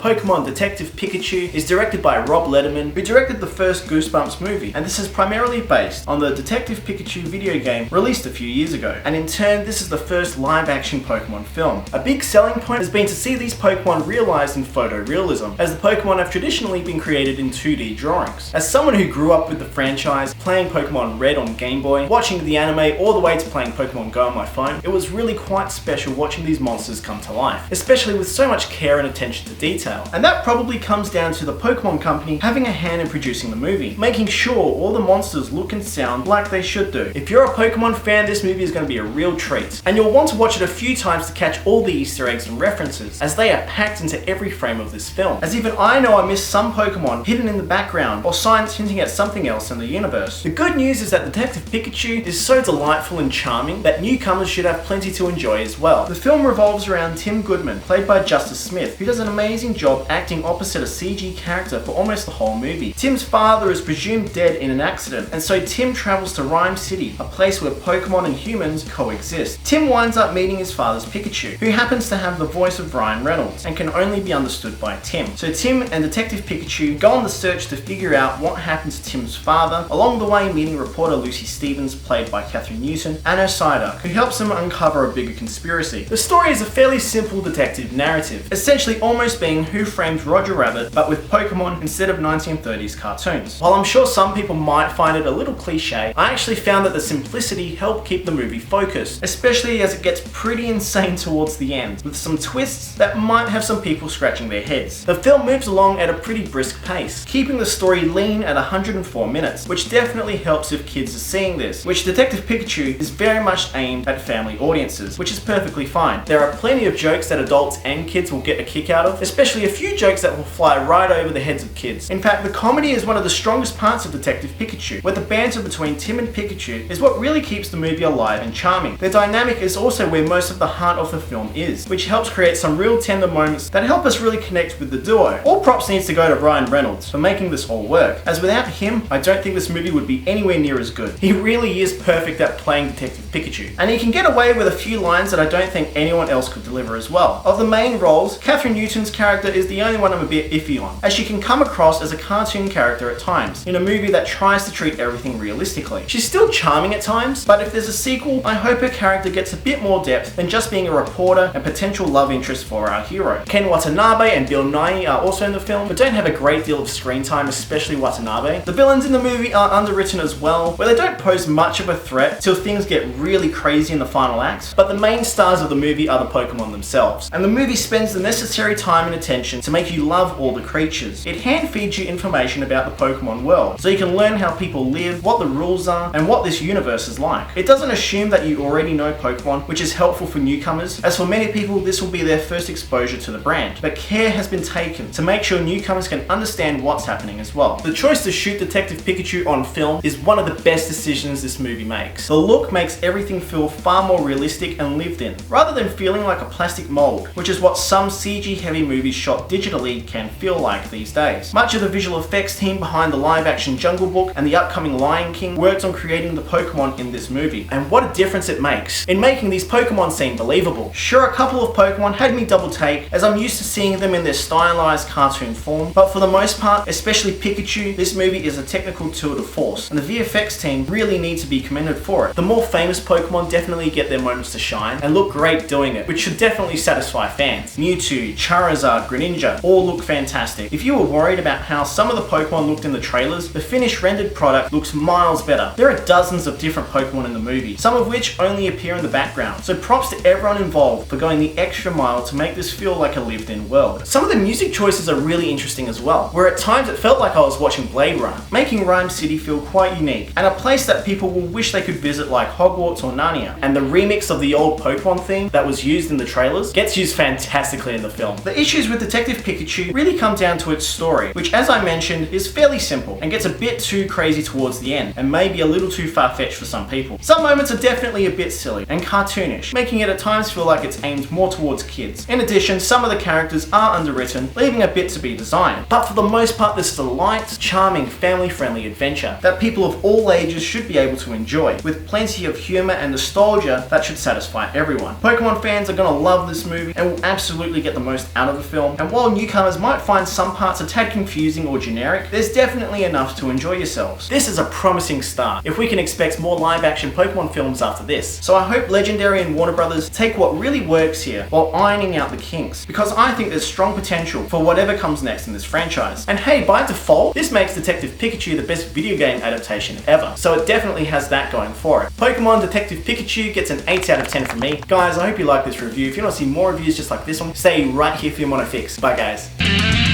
Pokémon Detective Pikachu is directed by Letterman, who directed the first Goosebumps movie, and this is primarily based on the Detective Pikachu video game released a few years ago. And in turn, this is the first live-action Pokémon film. A big selling point has been to see these Pokémon realized in photorealism, as the Pokémon have traditionally been created in 2D drawings. As someone who grew up with the franchise, playing Pokémon Red on Game Boy, watching the anime all the way to playing Pokémon Go on my phone, it was really quite special watching these monsters come to life, especially with so much care and attention to detail. And that probably comes down to the Pokémon company having a hand in producing the movie, making sure all the monsters look and sound like they should do. If you're a Pokémon fan, this movie is going to be a real treat, and you'll want to watch it a few times to catch all the Easter eggs and references, as they are packed into every frame of this film. As even I know I missed some Pokémon hidden in the background, or signs hinting at something else in the universe. The good news is that Detective Pikachu is so delightful and charming that newcomers should have plenty to enjoy as well. The film revolves around Tim Goodman, played by Justice Smith, who does an amazing job acting opposite a CG character for almost the whole movie. Tim's father is presumed dead in an accident, and so Tim travels to Rhyme City, a place where Pokemon and humans coexist. Tim winds up meeting his father's Pikachu, who happens to have the voice of Ryan Reynolds, and can only be understood by Tim. So Tim and Detective Pikachu go on the search to figure out what happened to Tim's father, along the way meeting reporter Lucy Stevens, played by Kathryn and her sideark, who helps them uncover a bigger conspiracy. The story is a fairly simple detective narrative, essentially almost being Who Framed Roger Rabbit, but with Pokemon instead of 1930s cartoons. While I'm sure some people might find it a little cliche, I actually found that the simplicity helped keep the movie focused, especially as it gets pretty insane towards the end, with some twists that might have some people scratching their heads. The film moves along at a pretty brisk pace, keeping the story lean at 104 minutes, which definitely helps if kids are seeing this, which Detective Pikachu is very much aimed at family audiences, which is perfectly fine. There are plenty of jokes that adults and kids will get a kick out of, especially a few jokes that will fly right over the heads of kids. In fact, the comedy is one of the strongest parts of Detective Pikachu, where the banter between Tim and Pikachu is what really keeps the movie alive and charming. Their dynamic is also where most of the heart of the film is, which helps create some real tender moments that help us really connect with the duo. All props needs to go to Ryan Reynolds for making this all work, as without him, I don't think this movie would be anywhere near as good. He really is perfect at playing Detective Pikachu, and he can get away with a few lines that I don't think anyone else could deliver as well. Of the main roles, Kathryn Newton's character is the only one I'm a bit iffy on, as she can come across as a cartoon character at times, in a movie that tries to treat everything realistically. She's still charming at times, but if there's a sequel, I hope her character gets a bit more depth than just being a reporter and potential love interest for our hero. Ken Watanabe and Bill Nighy are also in the film, but don't have a great deal of screen time, especially Watanabe. The villains in the movie are underwritten as well, where they don't pose much of a threat till things get really crazy in the final act, but the main stars of the movie are the Pokemon themselves, and the movie spends the necessary time and attention to make you love all the creatures. It hand feeds you information about the Pokemon world, so you can learn how people live, what the rules are, and what this universe is like. It doesn't assume that you already know Pokemon, which is helpful for newcomers, as for many people this will be their first exposure to the brand, but care has been taken to make sure newcomers can understand what's happening as well. The choice to shoot Detective Pikachu on film is one of the best decisions this movie makes. The look makes everything feel far more realistic and lived in, rather than feeling like a plastic mold, which is what some CG heavy movies shot digitally can feel like these days. Much of the visual effects team behind the live action Jungle Book and the upcoming Lion King worked on creating the Pokemon in this movie, and what a difference it makes in making these Pokemon seem believable. Sure, a couple of Pokemon had me double take, as I'm used to seeing them in their stylized cartoon form, but for the most part, especially Pikachu, this movie is a technical tour de force, and the VFX team really need to be commended for it. The more famous Pokemon definitely get their moments to shine and look great doing it, which should definitely satisfy fans. Mewtwo, Charizard, Greninja all look fantastic. If you were worried about how some of the Pokemon looked in the trailers, the finished rendered product looks miles better. There are dozens of different Pokemon in the movie, some of which only appear in the background, so props to everyone involved for going the extra mile to make this feel like a lived-in world. Some of the music choices are really interesting as well, where at times it felt like I was watching Blade Runner, making Rhyme City feel quite unique, and a place that people will wish they could visit like Hogwarts or Narnia. And the remix of the old Pokemon theme that was used in the trailers gets used fantastically in the film. The issues with Detective Pikachu really come down to its story, which as I mentioned is fairly simple and gets a bit too crazy towards the end, and maybe a little too far-fetched for some people. Some moments are definitely a bit silly and cartoonish, making it at times feel like it's aimed more towards kids. In addition, some of the characters are underwritten, leaving a bit to be desired. But for the most part, this is a light, charming, family-friendly adventure that people of all ages should be able to enjoy, with plenty of humor and nostalgia that should satisfy everyone. Pokemon fans are gonna love this movie and will absolutely get the most out of the film, film, and while newcomers might find some parts a tad confusing or generic, there's definitely enough to enjoy yourselves. This is a promising start, if we can expect more live-action Pokemon films after this. So I hope Legendary and Warner Brothers take what really works here while ironing out the kinks, because I think there's strong potential for whatever comes next in this franchise. And hey, by default, this makes Detective Pikachu the best video game adaptation ever, so it definitely has that going for it. Pokemon Detective Pikachu gets an 8 out of 10 from me. Guys, I hope you like this review. If you want to see more reviews just like this one, stay right here for your Monofix. Bye guys.